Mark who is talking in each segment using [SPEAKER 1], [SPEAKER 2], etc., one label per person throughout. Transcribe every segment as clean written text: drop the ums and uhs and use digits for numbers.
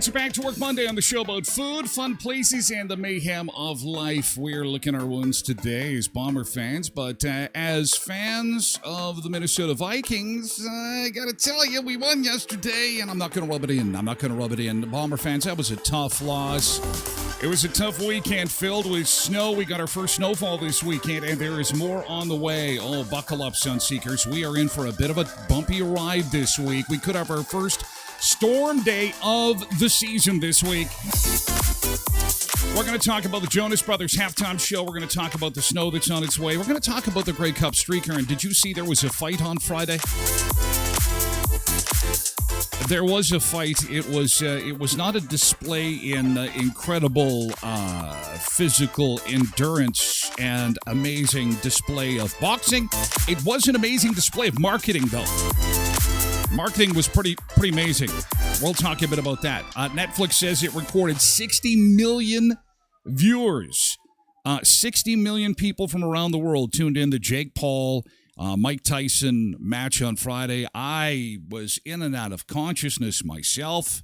[SPEAKER 1] It's a Back to Work Monday on the show about food, fun places, and the mayhem of life. We're licking our wounds today as Bomber fans, but as fans of the Minnesota Vikings, I got to tell you, we won yesterday, and I'm not going to rub it in. Bomber fans, that was a tough loss. It was a tough weekend filled with snow. We got our first snowfall this weekend, and there is more on the way. Oh, buckle up, Sunseekers. We are in for a bit of a bumpy ride this week. We could have our first storm day of the season this week. We're going to talk about the Jonas Brothers halftime show. We're going to talk about the snow that's on its way. We're going to talk about the Grey Cup streaker. And did you see there was a fight on Friday? There was a fight. It was not a display in incredible physical endurance and amazing display of boxing. It was an amazing display of marketing, though. Marketing was pretty amazing. We'll talk a bit about that. Netflix says it recorded 60 million viewers. 60 million people from around the world tuned in to Jake Paul, Mike Tyson match on Friday. I was in and out of consciousness myself.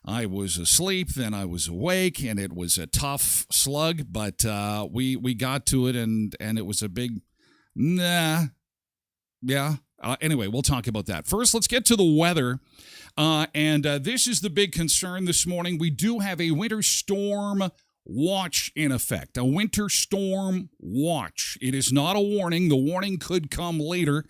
[SPEAKER 1] I was asleep, then I was awake, and it was a tough slug, but we got to it, and it was a big nah. Yeah. Anyway, we'll talk about that. First, let's get to the weather. And this is the big concern this morning. We do have a winter storm watch in effect. A winter storm watch. It is not a warning. The warning could come later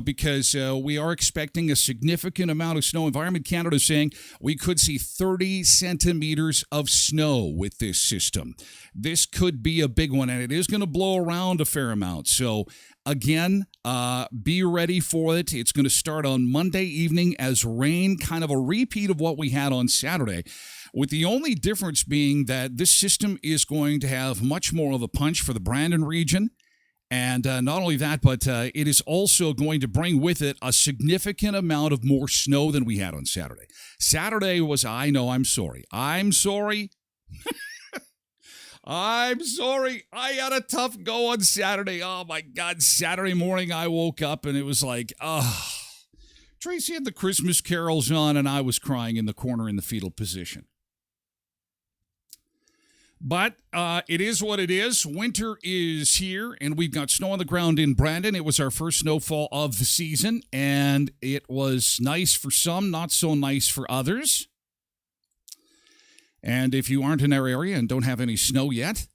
[SPEAKER 1] because we are expecting a significant amount of snow. Environment Canada is saying we could see 30 centimeters of snow with this system. This could be a big one, and it is going to blow around a fair amount. So again, be ready for it. It's going to start on Monday evening as rain, kind of a repeat of what we had on Saturday, with the only difference being that this system is going to have much more of a punch for the Brandon region. And not only that, but it is also going to bring with it a significant amount of more snow than we had on Saturday. Saturday was, I'm sorry. I'm sorry. I had a tough go on Saturday. Oh, my God. Saturday morning, I woke up and it was like, Tracy had the Christmas carols on and I was crying in the corner in the fetal position. But it is what it is. Winter is here, and we've got snow on the ground in Brandon. It was our first snowfall of the season, and it was nice for some, not so nice for others. And if you aren't in our area and don't have any snow yet,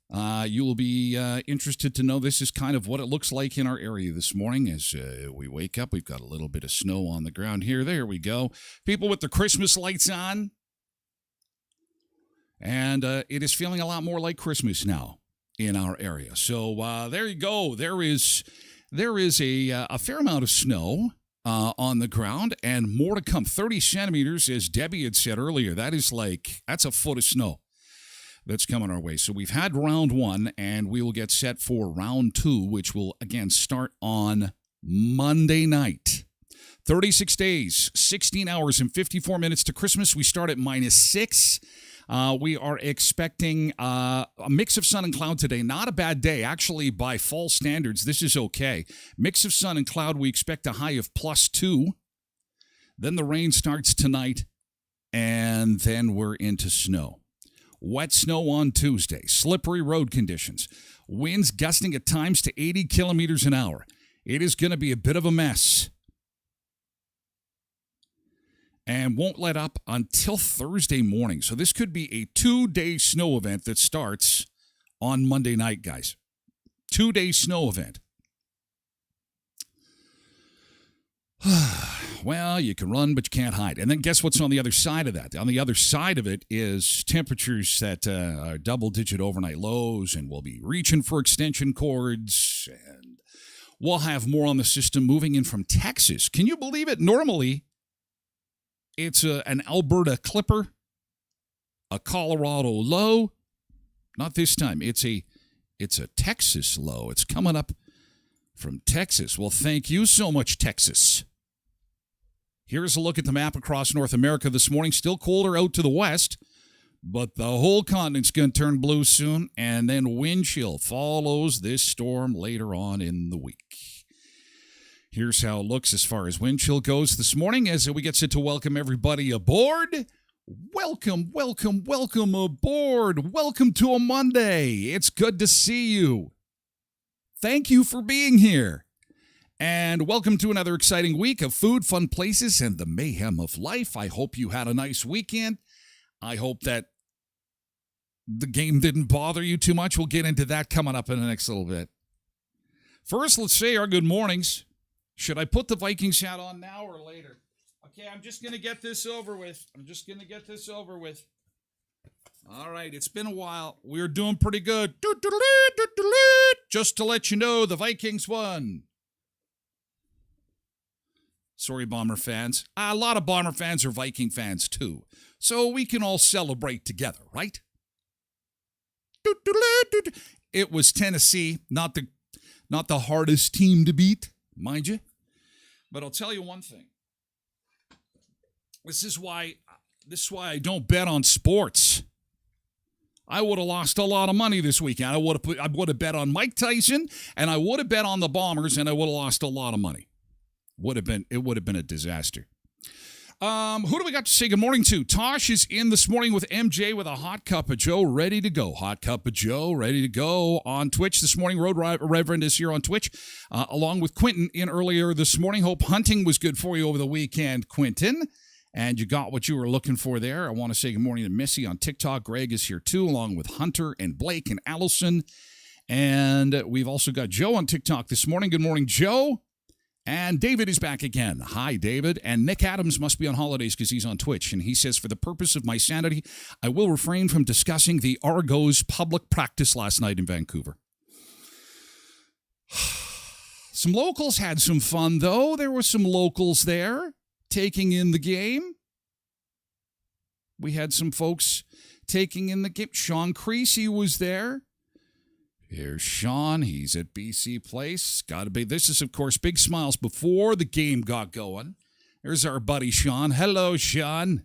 [SPEAKER 1] you will be interested to know this is kind of what it looks like in our area this morning. As we wake up, we've got a little bit of snow on the ground here. There we go. People with the Christmas lights on. And it is feeling a lot more like Christmas now in our area. So there you go. There is a fair amount of snow on the ground and more to come. 30 centimeters, as Debbie had said earlier. That's a foot of snow that's coming our way. So we've had round one, and we will get set for round two, which will, again, start on Monday night. 36 days, 16 hours, and 54 minutes to Christmas. We start at -6. We are expecting a mix of sun and cloud today. Not a bad day. Actually, by fall standards, this is okay. Mix of sun and cloud, we expect a high of +2. Then the rain starts tonight, and then we're into snow. Wet snow on Tuesday. Slippery road conditions. Winds gusting at times to 80 kilometers an hour. It is going to be a bit of a mess. And won't let up until Thursday morning. So this could be a 2-day snow event that starts on Monday night, guys. 2-day snow event. well, you can run, but you can't hide. And then guess what's on the other side of that? On the other side of it is temperatures that are double-digit overnight lows, and we'll be reaching for extension cords, and we'll have more on the system moving in from Texas. Can you believe it? Normally, it's an Alberta clipper, a Colorado low. Not this time. It's a Texas low. It's coming up from Texas. Well, thank you so much, Texas. Here's a look at the map across North America this morning. Still colder out to the west, but the whole continent's going to turn blue soon, and then wind chill follows this storm later on in the week. Here's how it looks as far as wind chill goes this morning as we get set to welcome everybody aboard. Welcome, welcome, welcome aboard. Welcome to a Monday. It's good to see you. Thank you for being here. And welcome to another exciting week of food, fun places, and the mayhem of life. I hope you had a nice weekend. I hope that the game didn't bother you too much. We'll get into that coming up in the next little bit. First, let's say our good mornings. Should I put the Vikings hat on now or later? Okay, I'm just going to get this over with. All right, it's been a while. We're doing pretty good. Just to let you know, the Vikings won. Sorry, Bomber fans. A lot of Bomber fans are Viking fans, too. So we can all celebrate together, right? It was Tennessee, not the hardest team to beat, mind you. But I'll tell you one thing. This is why I don't bet on sports. I would have lost a lot of money this weekend. I would have bet on Mike Tyson, and I would have bet on the Bombers, and I would have lost a lot of money. It would have been a disaster. Who do we got to say good morning to? Tosh is in this morning with MJ with a hot cup of Joe ready to go. Hot cup of Joe ready to go on Twitch this morning. Road Reverend is here on Twitch, along with Quentin in earlier this morning. Hope hunting was good for you over the weekend, Quentin. And you got what you were looking for there. I want to say good morning to Missy on TikTok. Greg is here too, along with Hunter and Blake and Allison. And we've also got Joe on TikTok this morning. Good morning, Joe. And David is back again. Hi, David. And Nick Adams must be on holidays because he's on Twitch. And he says, for the purpose of my sanity, I will refrain from discussing the Argos public practice last night in Vancouver. Some locals had some fun, though. There were some locals there taking in the game. We had some folks taking in the game. Sean Creasy was there. Here's Sean. He's at BC Place. Got to be. This is, of course, big smiles before the game got going. There's our buddy Sean. Hello, Sean.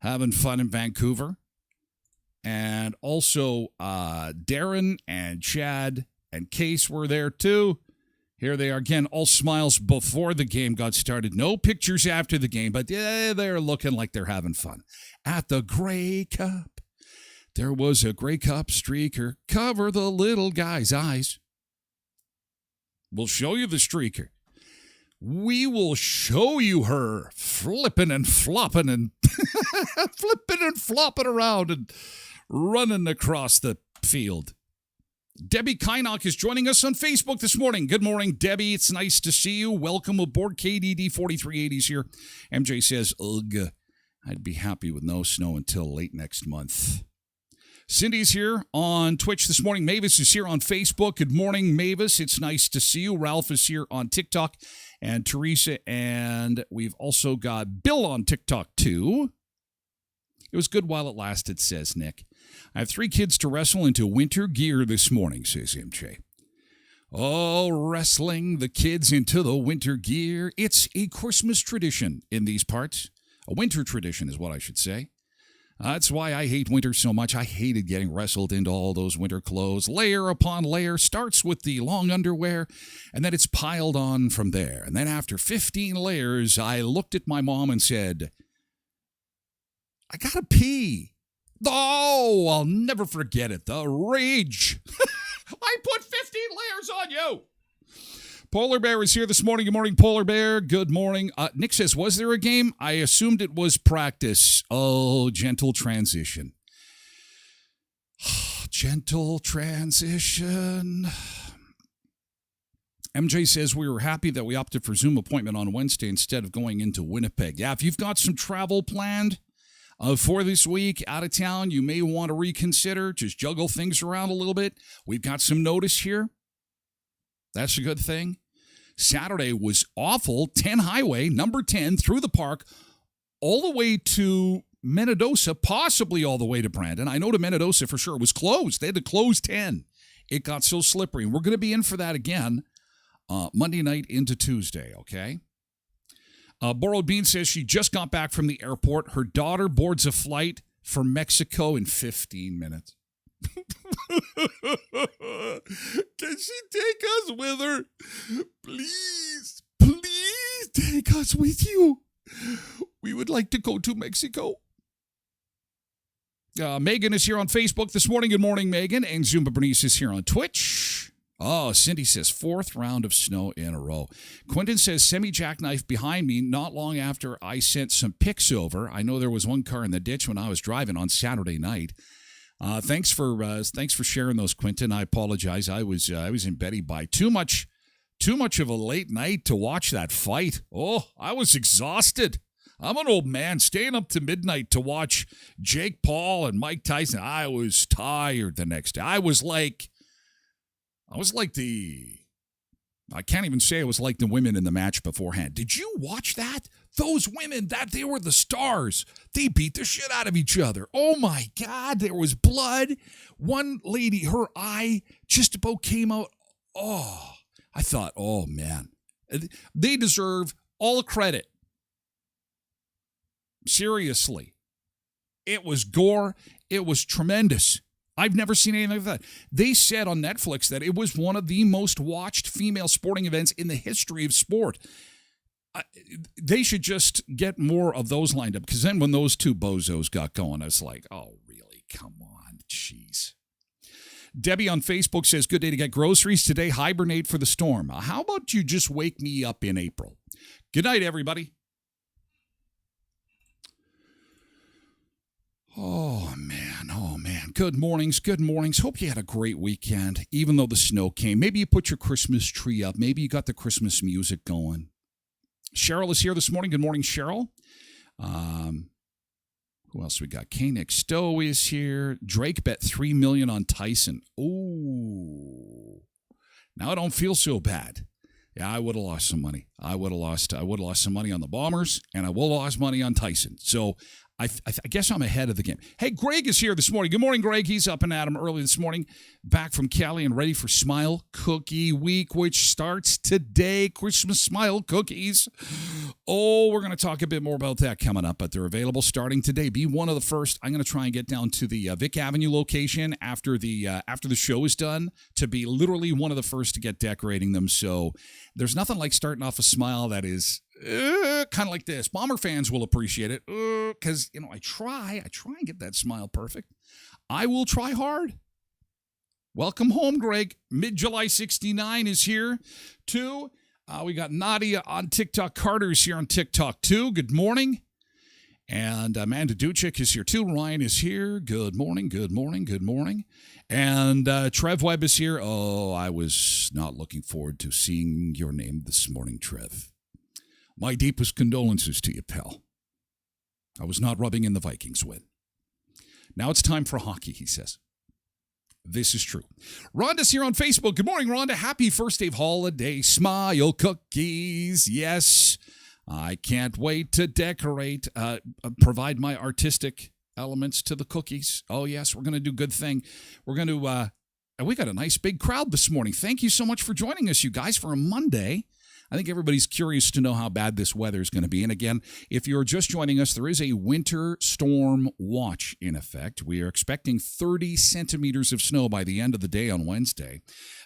[SPEAKER 1] Having fun in Vancouver. And also Darren and Chad and Case were there too. Here they are again, all smiles before the game got started. No pictures after the game, but yeah, they're looking like they're having fun. At the Grey Cup, there was a Grey Cup streaker. Cover the little guy's eyes. We'll show you the streaker. We will show you her flipping and flopping and flipping and flopping around and running across the field. Debbie Kynock is joining us on Facebook this morning. Good morning, Debbie. It's nice to see you. Welcome aboard. KDD 4380s here. MJ says, ugh, I'd be happy with no snow until late next month. Cindy's here on Twitch this morning. Mavis is here on Facebook. Good morning, Mavis. It's nice to see you. Ralph is here on TikTok and Teresa. And we've also got Bill on TikTok too. It was good while it lasted, says Nick. I have 3 kids to wrestle into winter gear this morning, says MJ. Oh, wrestling the kids into the winter gear. It's a Christmas tradition in these parts. A winter tradition is what I should say. That's why I hate winter so much. I hated getting wrestled into all those winter clothes. Layer upon layer. Starts with the long underwear, and then it's piled on from there. And then after 15 layers, I looked at my mom and said, I gotta pee. Oh, I'll never forget it. The rage. I put 15 layers on you. Polar Bear is here this morning. Good morning, Polar Bear. Good morning. Nick says, was there a game? I assumed it was practice. Oh, gentle transition. Gentle transition. MJ says we were happy that we opted for Zoom appointment on Wednesday instead of going into Winnipeg. Yeah, if you've got some travel planned for this week out of town, you may want to reconsider. Just juggle things around a little bit. We've got some notice here. That's a good thing. Saturday was awful. 10 Highway, number 10, through the park, all the way to Menadosa, possibly all the way to Brandon. I know to Menadosa for sure. It was closed. They had to close 10. It got so slippery. And we're going to be in for that again Monday night into Tuesday, okay? Borrowed Bean says she just got back from the airport. Her daughter boards a flight for Mexico in 15 minutes. Can she take us with her? Please, please take us with you. We would like to go to Mexico. Megan is here on Facebook this morning. Good morning, Megan. And Zumba Bernice is here on Twitch. Oh, Cindy says, 4th round of snow in a row. Quentin says, semi-jackknife behind me not long after I sent some pics over. I know there was one car in the ditch when I was driving on Saturday night. Thanks for sharing those, Quentin. I apologize. I was in Betty by too much of a late night to watch that fight. Oh, I was exhausted. I'm an old man staying up to midnight to watch Jake Paul and Mike Tyson. I was tired the next day. I was like I can't even say it was like the women in the match beforehand. Did you watch that? Those women, they were the stars. They beat the shit out of each other. Oh my God, there was blood. One lady, her eye just about came out. Oh, I thought, oh man, they deserve all the credit. Seriously. It was gore. It was tremendous. I've never seen anything like that. They said on Netflix that it was one of the most watched female sporting events in the history of sport. They should just get more of those lined up, because then when those two bozos got going, I was like, oh, really? Come on. Jeez. Debbie on Facebook says, good day to get groceries today. Hibernate for the storm. How about you just wake me up in April? Good night, everybody. Oh, man. Oh, man. Good mornings. Good mornings. Hope you had a great weekend, even though the snow came. Maybe you put your Christmas tree up. Maybe you got the Christmas music going. Cheryl is here this morning. Good morning, Cheryl. Who else we got? K-Nick Stowe is here. Drake bet $3 million on Tyson. Oh, now I don't feel so bad. Yeah, I would have lost some money. I would have lost some money on the Bombers, and I will have lost money on Tyson. So I guess I'm ahead of the game. Hey, Greg is here this morning. Good morning, Greg. He's up and at 'em early this morning, back from Cali and ready for Smile Cookie Week, which starts today. Christmas Smile Cookies. Oh, we're going to talk a bit more about that coming up, but they're available starting today. Be one of the first. I'm going to try and get down to the Vic Avenue location after the show is done to be literally one of the first to get decorating them. So there's nothing like starting off a smile that is kind of like this. Bomber fans will appreciate it because, I try and get that smile perfect. I will try hard. Welcome home, Greg. Mid-July 69 is here, too. We got Nadia on TikTok. Carter's here on TikTok, too. Good morning. And Amanda Duchik is here, too. Ryan is here. Good morning, good morning, good morning. And Trev Webb is here. Oh, I was not looking forward to seeing your name this morning, Trev. My deepest condolences to you, pal. I was not rubbing in the Vikings win. Now it's time for hockey, he says. This is true. Rhonda's here on Facebook. Good morning, Rhonda. Happy first day of holiday. Smile cookies. Yes. I can't wait to decorate, provide my artistic elements to the cookies. Oh, yes, we're going to do good thing. We're going to, we got a nice big crowd this morning. Thank you so much for joining us, you guys, for a Monday. I think everybody's curious to know how bad this weather is going to be. And again, if you're just joining us, there is a winter storm watch in effect. We are expecting 30 centimeters of snow by the end of the day on Wednesday.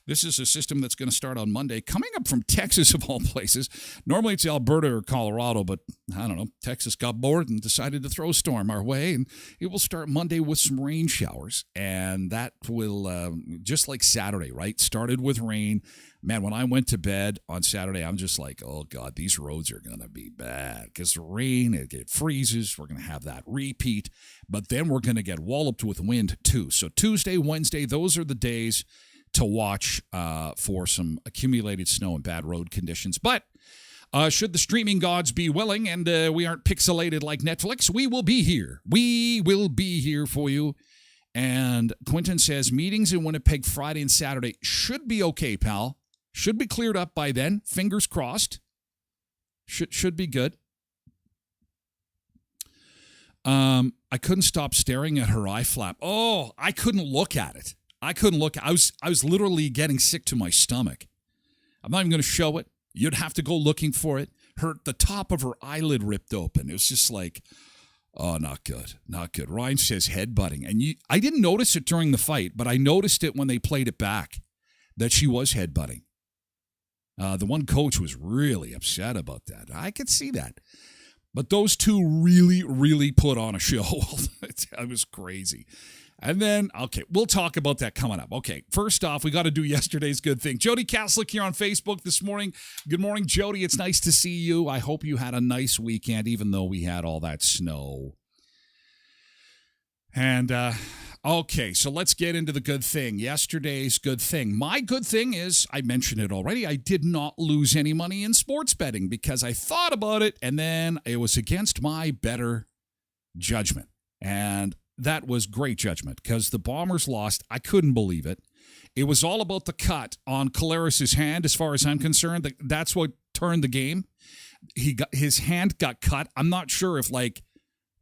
[SPEAKER 1] This is a system that's going to start on Monday, coming up from Texas, of all places. Normally it's Alberta or Colorado, but I don't know. Texas got bored and decided to throw a storm our way, and it will start Monday with some rain showers. And that will, just like Saturday, right? Started with rain. Man, when I went to bed on Saturday, I'm just like, oh, God, these roads are going to be bad because the rain, it freezes. We're going to have that repeat. But then we're going to get walloped with wind, too. So Tuesday, Wednesday, those are the days to watch for some accumulated snow and bad road conditions. But should the streaming gods be willing and we aren't pixelated like Netflix, we will be here. We will be here for you. And Quentin says meetings in Winnipeg Friday and Saturday should be okay, pal. Should be cleared up by then. Fingers crossed. Should be good. I couldn't stop staring at her eye flap. Oh, I couldn't look at it. I was literally getting sick to my stomach. I'm not even going to show it. You'd have to go looking for it. The top of her eyelid ripped open. It was just like, oh, not good. Not good. Ryan says headbutting. And I didn't notice it during the fight, but I noticed it when they played it back, that she was headbutting. The one coach was really upset about that. I could see that. But those two really, really put on a show. It was crazy. And then, okay, we'll talk about that coming up. Okay, first off, we got to do yesterday's good thing. Jody Kaslick here on Facebook this morning. Good morning, Jody. It's nice to see you. I hope you had a nice weekend, even though we had all that snow. And, okay, so let's get into the good thing. Yesterday's good thing. My good thing is, I mentioned it already, I did not lose any money in sports betting because I thought about it, and then it was against my better judgment. And that was great judgment because the Bombers lost. I couldn't believe it. It was all about the cut on Collaros' hand, as far as I'm concerned. That's what turned the game. His hand got cut. I'm not sure if, like,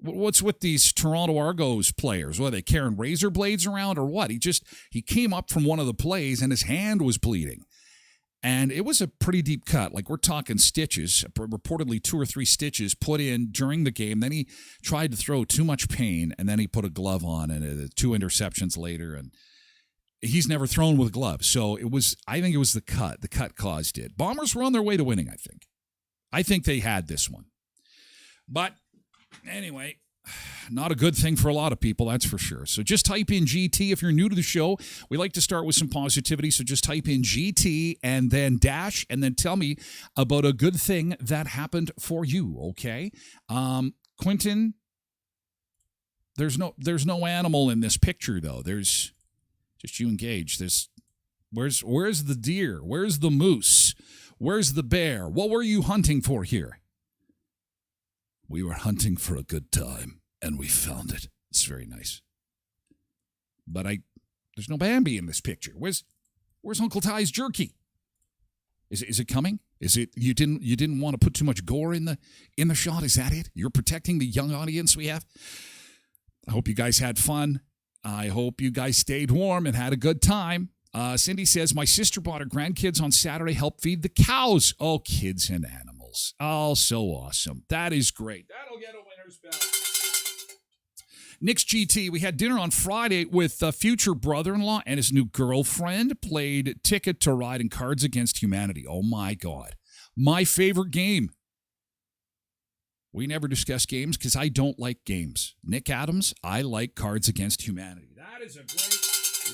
[SPEAKER 1] what's with these Toronto Argos players? What, are they carrying razor blades around or what? He came up from one of the plays and his hand was bleeding. And it was a pretty deep cut. Like, we're talking stitches, reportedly 2 or 3 stitches put in during the game. Then he tried to throw too much pain, and then he put a glove on, and 2 interceptions later. And he's never thrown with gloves. So I think it was the cut. The cut caused it. Bombers were on their way to winning, I think. I think they had this one. But anyway, not a good thing for a lot of people, that's for sure. So just type in GT if you're new to the show. We like to start with some positivity, so just type in GT and then dash and then tell me about a good thing that happened for you, okay? Quentin, there's no animal in this picture, though. There's just you engaged. Where's the deer? Where's the moose? Where's the bear? What were you hunting for here? We were hunting for a good time, and we found it. It's very nice. But there's no Bambi in this picture. Where's Uncle Ty's jerky? Is it coming? Is it you didn't want to put too much gore in the shot? Is that it? You're protecting the young audience we have? I hope you guys had fun. I hope you guys stayed warm and had a good time. Cindy says, my sister brought her grandkids on Saturday, helped feed the cows. Oh, kids and animals. Oh, so awesome. That is great. That'll get a winner's bell. Nick's GT, we had dinner on Friday with a future brother-in-law and his new girlfriend, played Ticket to Ride and Cards Against Humanity. Oh, my God. My favorite game. We never discuss games because I don't like games. Nick Adams, I like Cards Against Humanity. That is a great...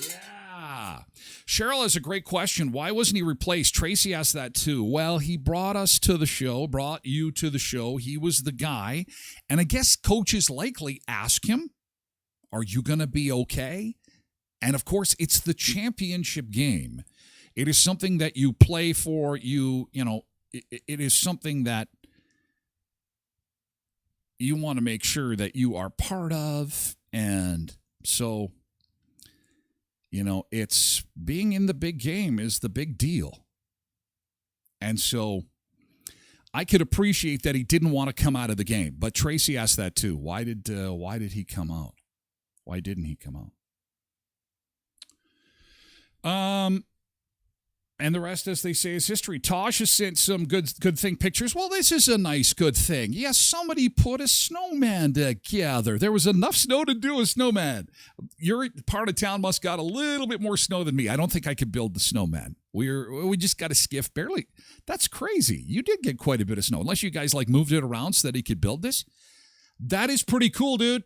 [SPEAKER 1] Yeah. Cheryl has a great question. Why wasn't he replaced? Tracy asked that too. Well, he brought you to the show. He was the guy. And I guess coaches likely ask him, are you going to be okay? And of course, it's the championship game. It is something that you play for. It is something that you want to make sure that you are part of. And so, it's being in the big game is the big deal. And so I could appreciate that he didn't want to come out of the game. But Tracy asked that too. Why did he come out? Why didn't he come out? And the rest, as they say, is history. Tosh has sent some good thing pictures. Well, this is a nice good thing. Yes, somebody put a snowman together. There was enough snow to do a snowman. Your part of town must got a little bit more snow than me. I don't think I could build the snowman. We just got a skiff barely. That's crazy. You did get quite a bit of snow, unless you guys moved it around so that he could build this. That is pretty cool, dude.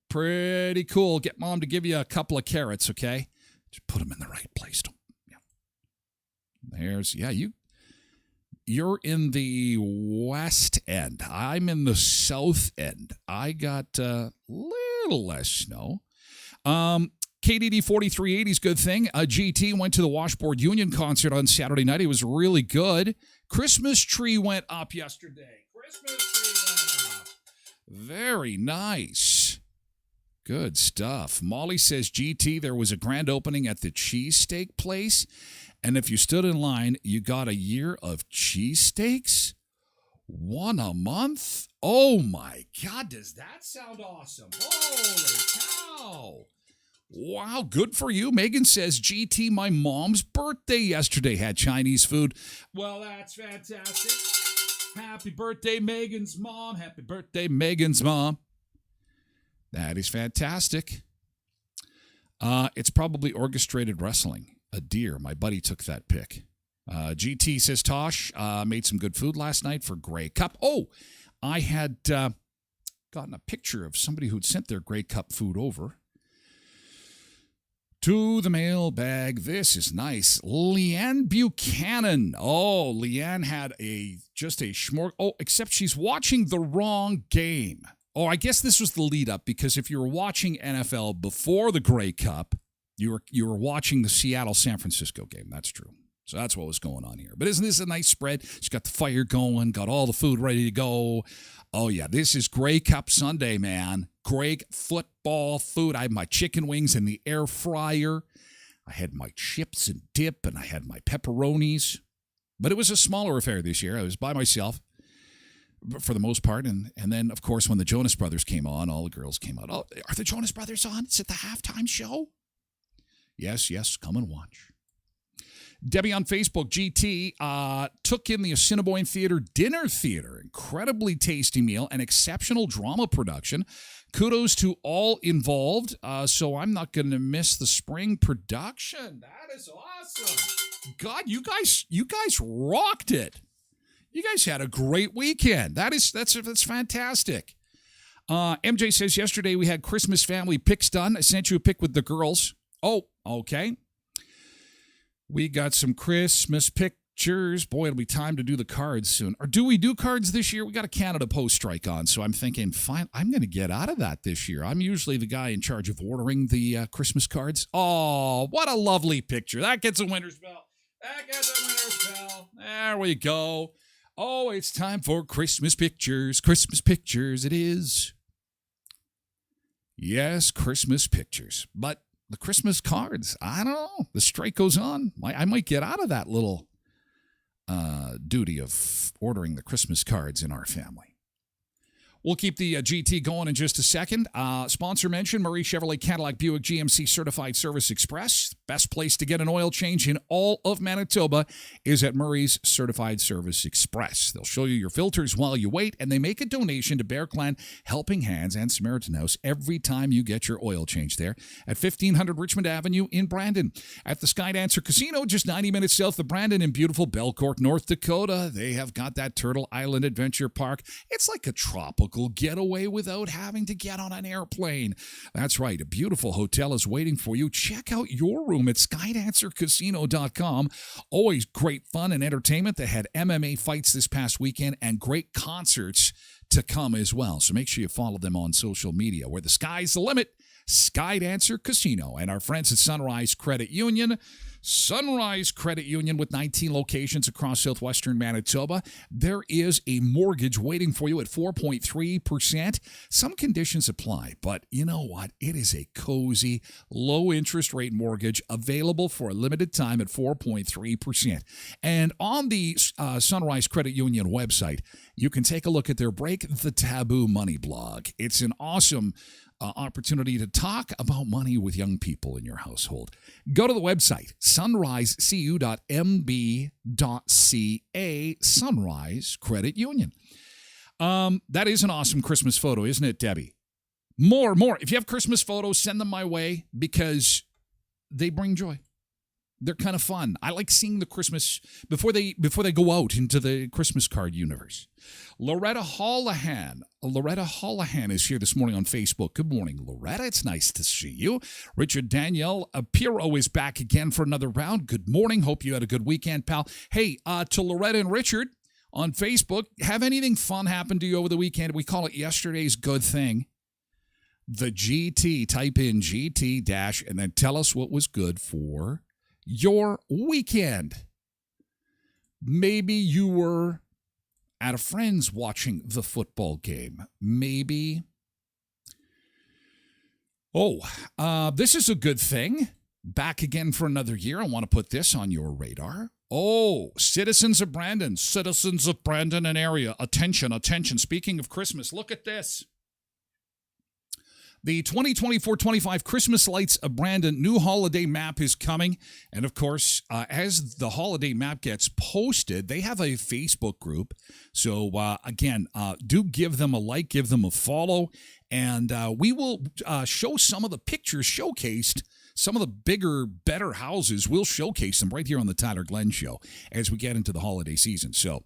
[SPEAKER 1] Pretty cool. Get mom to give you a couple of carrots, okay? Just put them in the right place. You're in the west end. I'm in the south end. I got a little less snow. KDD 4380's good thing. GT went to the Washboard Union concert on Saturday night. It was really good. Christmas tree went up yesterday. Christmas tree went up. Very nice. Good stuff. Molly says, GT, there was a grand opening at the cheesesteak place, and if you stood in line, you got a year of cheesesteaks? One a month? Oh my God, does that sound awesome? Holy cow. Wow, good for you. Megan says, GT, my mom's birthday yesterday had Chinese food. Well, that's fantastic. Happy birthday, Megan's mom. Happy birthday, Megan's mom. That is fantastic. It's probably orchestrated wrestling. A deer. My buddy took that pic. GT says, Tosh, made some good food last night for Grey Cup. Oh, I had gotten a picture of somebody who'd sent their Grey Cup food over to the mailbag. This is nice. Leanne Buchanan. Oh, Leanne had just a schmorg. Oh, except she's watching the wrong game. Oh, I guess this was the lead up, because if you were watching NFL before the Grey Cup, you were watching the Seattle-San Francisco game. That's true. So that's what was going on here. But isn't this a nice spread? She's got the fire going, got all the food ready to go. Oh, yeah, this is Grey Cup Sunday, man. Great football food. I had my chicken wings in the air fryer. I had my chips and dip, and I had my pepperonis. But it was a smaller affair this year. I was by myself for the most part. And then, of course, when the Jonas Brothers came on, all the girls came out. Oh, are the Jonas Brothers on? Is it the halftime show? Yes, come and watch. Debbie on Facebook, GT, took in the Assiniboine Theater Dinner Theater. Incredibly tasty meal and exceptional drama production. Kudos to all involved. So I'm not going to miss the spring production. That is awesome. God, you guys rocked it. You guys had a great weekend. That's fantastic. MJ says, yesterday we had Christmas family pics done. I sent you a pic with the girls. Oh, okay. We got some Christmas pictures. Boy, it'll be time to do the cards soon. Or do we do cards this year? We got a Canada Post strike on, so I'm thinking, fine, I'm going to get out of that this year. I'm usually the guy in charge of ordering the Christmas cards. Oh, what a lovely picture. That gets a winner's bell. There we go. Oh, it's time for Christmas pictures. Christmas pictures it is. Yes, Christmas pictures. But the Christmas cards, I don't know. The strike goes on. I might get out of that little duty of ordering the Christmas cards in our family. We'll keep the GT going in just a second. Sponsor mention, Murray Chevrolet Cadillac Buick GMC Certified Service Express. Best place to get an oil change in all of Manitoba is at Murray's Certified Service Express. They'll show you your filters while you wait, and they make a donation to Bear Clan, Helping Hands, and Samaritan House every time you get your oil change there at 1500 Richmond Avenue in Brandon. At the Skydancer Casino, just 90 minutes south of Brandon in beautiful Belcourt, North Dakota, they have got that Turtle Island Adventure Park. It's like a tropical getaway without having to get on an airplane. That's right. A beautiful hotel is waiting for you. Check out your room at skydancercasino.com. Always great fun and entertainment. They had MMA fights this past weekend and great concerts to come as well. So make sure you follow them on social media, where the sky's the limit. Skydancer Casino and our friends at Sunrise Credit Union. Sunrise Credit Union with 19 locations across southwestern Manitoba. There is a mortgage waiting for you at 4.3%. Some conditions apply, but you know what? It is a cozy, low-interest rate mortgage available for a limited time at 4.3%. And on the Sunrise Credit Union website, you can take a look at their Break the Taboo Money blog. It's an awesome opportunity to talk about money with young people in your household. Go to the website, sunrisecu.mb.ca, Sunrise Credit Union. That is an awesome Christmas photo, isn't it, Debbie? More. If you have Christmas photos, send them my way, because they bring joy. They're kind of fun. I like seeing the Christmas before they go out into the Christmas card universe. Loretta Hollahan is here this morning on Facebook. Good morning, Loretta. It's nice to see you. Richard Danielle Apiro is back again for another round. Good morning. Hope you had a good weekend, pal. Hey, to Loretta and Richard on Facebook, have anything fun happen to you over the weekend? We call it yesterday's good thing. The GT. Type in GT dash and then tell us what was good for your weekend. Maybe you were at a friend's watching the football game. Maybe. This is a good thing. Back again for another year. I want to put this on your radar. Citizens of Brandon and area. Attention. Speaking of Christmas, look at this. The 2024-25 Christmas Lights of Brandon new holiday map is coming. And of course, as the holiday map gets posted, they have a Facebook group. So again, do give them a like, give them a follow. And we will show some of the pictures showcased. Some of the bigger, better houses, we'll showcase them right here on the Tyler Glen Show as we get into the holiday season. So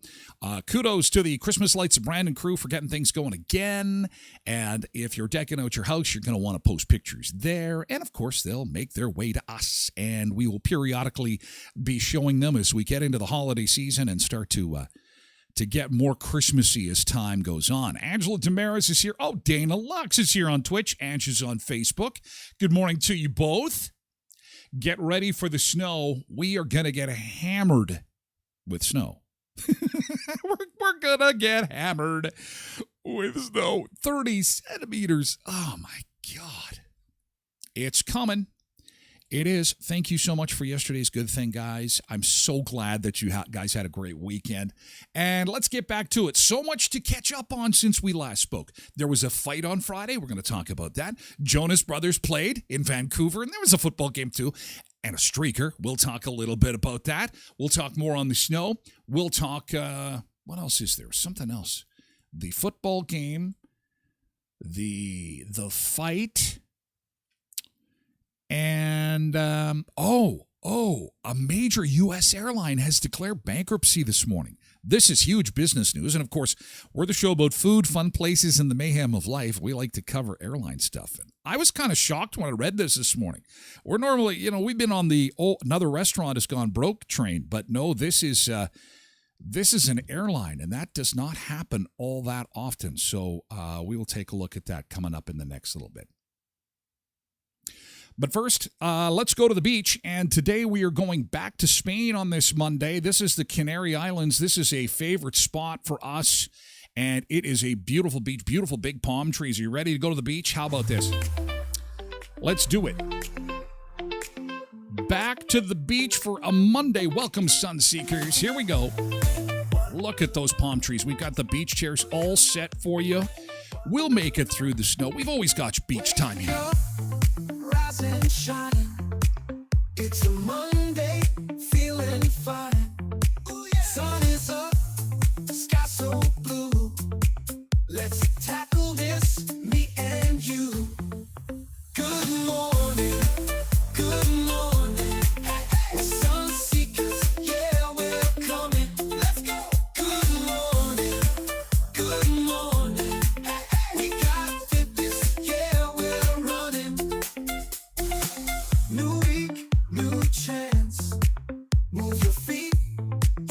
[SPEAKER 1] kudos to the Christmas Lights of Brandon crew for getting things going again. And if you're decking out your house, you're going to want to post pictures there. And, of course, they'll make their way to us. And we will periodically be showing them as we get into the holiday season and start to get more Christmassy as time goes on. Angela Damaris is here. Dana Lux is here on Twitch. Ange is on Facebook. Good morning to you both. Get ready for the snow. We are going to get hammered with snow. we're going to get hammered with snow. 30 centimeters. Oh, my God. It's coming. It is. Thank you so much for yesterday's good thing, guys. I'm so glad that you guys had a great weekend. And let's get back to it. So much to catch up on since we last spoke. There was a fight on Friday. We're going to talk about that. Jonas Brothers played in Vancouver, and there was a football game too. And a streaker. We'll talk a little bit about that. We'll talk more on the snow. We'll talk, what else is there? Something else. The football game, the fight. And, a major U.S. airline has declared bankruptcy this morning. This is huge business news. And, of course, we're the show about food, fun places, and the mayhem of life. We like to cover airline stuff. And I was kind of shocked when I read this morning. We're normally, we've been on the another restaurant has gone broke train. But, no, this is an airline, and that does not happen all that often. So we will take a look at that coming up in the next little bit. But first, let's go to the beach, and today we are going back to Spain on this Monday. This is the Canary Islands. This is a favorite spot for us, and it is a beautiful beach, beautiful big palm trees. Are you ready to go to the beach? How about this? Let's do it. Back to the beach for a Monday. Welcome, Sunseekers. Here we go. Look at those palm trees. We've got the beach chairs all set for you. We'll make it through the snow. We've always got beach time here.
[SPEAKER 2] And shining. It's a Monday, feeling fine. Ooh, yeah. Sun is up, sky so blue. Let's tackle this, me and you. Good morning, good morning. We're sun seekers, yeah, we're coming. Let's go. Good morning, good morning. We got fitness, yeah, we're running. New week, new chance. Move your feet,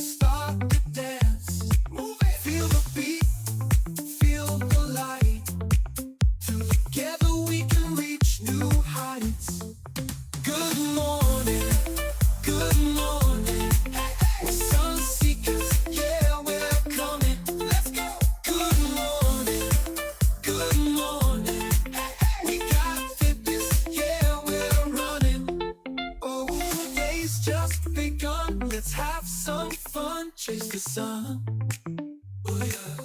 [SPEAKER 2] start to dance. Move it. Feel the beat, feel the light. Together we can reach new heights. Good morning, good morning. We're sun seekers, yeah, we're coming. Let's go. Good morning, good morning. We got fitness, yeah, we're running. Oh, the day's just begun. Let's have some fun. Chase the sun. Oh yeah,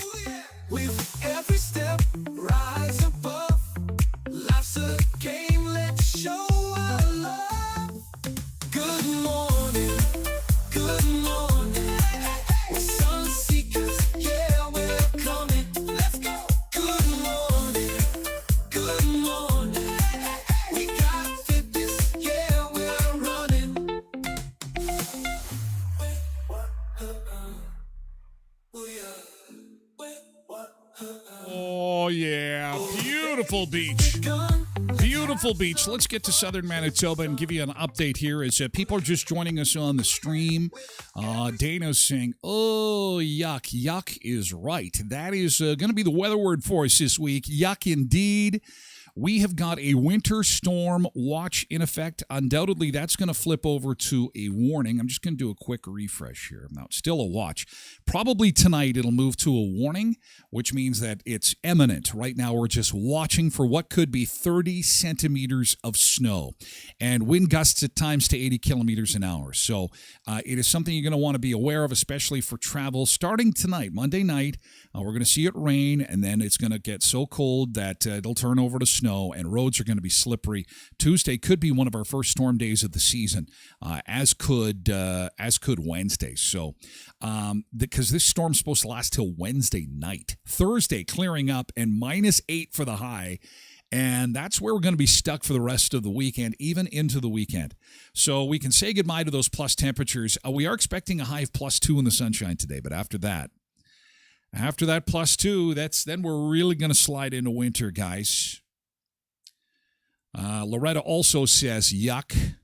[SPEAKER 2] oh yeah. With every step, rise above. Life's a game. Let's show our love. Good morning, good morning. We're sun seekers, yeah, we're coming. Let's go. Good morning, good morning. We got fitness, yeah, we're running.
[SPEAKER 1] Oh, yeah. Beautiful beach. Beautiful beautiful beach. Let's get to southern Manitoba and give you an update here as people are just joining us on the stream. Dana's saying, oh, yuck. Yuck is right. That is going to be the weather word for us this week. Yuck indeed. We have got a winter storm watch in effect. Undoubtedly, that's going to flip over to a warning. I'm just going to do a quick refresh here. Now, it's still a watch. Probably tonight it'll move to a warning, which means that it's imminent. Right now, we're just watching for what could be 30 centimeters of snow and wind gusts at times to 80 kilometers an hour. So it is something you're going to want to be aware of, especially for travel. Starting tonight, Monday night, we're going to see it rain, and then it's going to get so cold that it'll turn over to snow. And roads are going to be slippery. Tuesday could be one of our first storm days of the season, as could Wednesday. So, because this storm's supposed to last till Wednesday night. Thursday clearing up and -8 for the high. And that's where we're going to be stuck for the rest of the weekend, even into the weekend. So we can say goodbye to those plus temperatures. We are expecting a high of +2 in the sunshine today, but after that +2, then we're really going to slide into winter, guys. Loretta also says, yuck.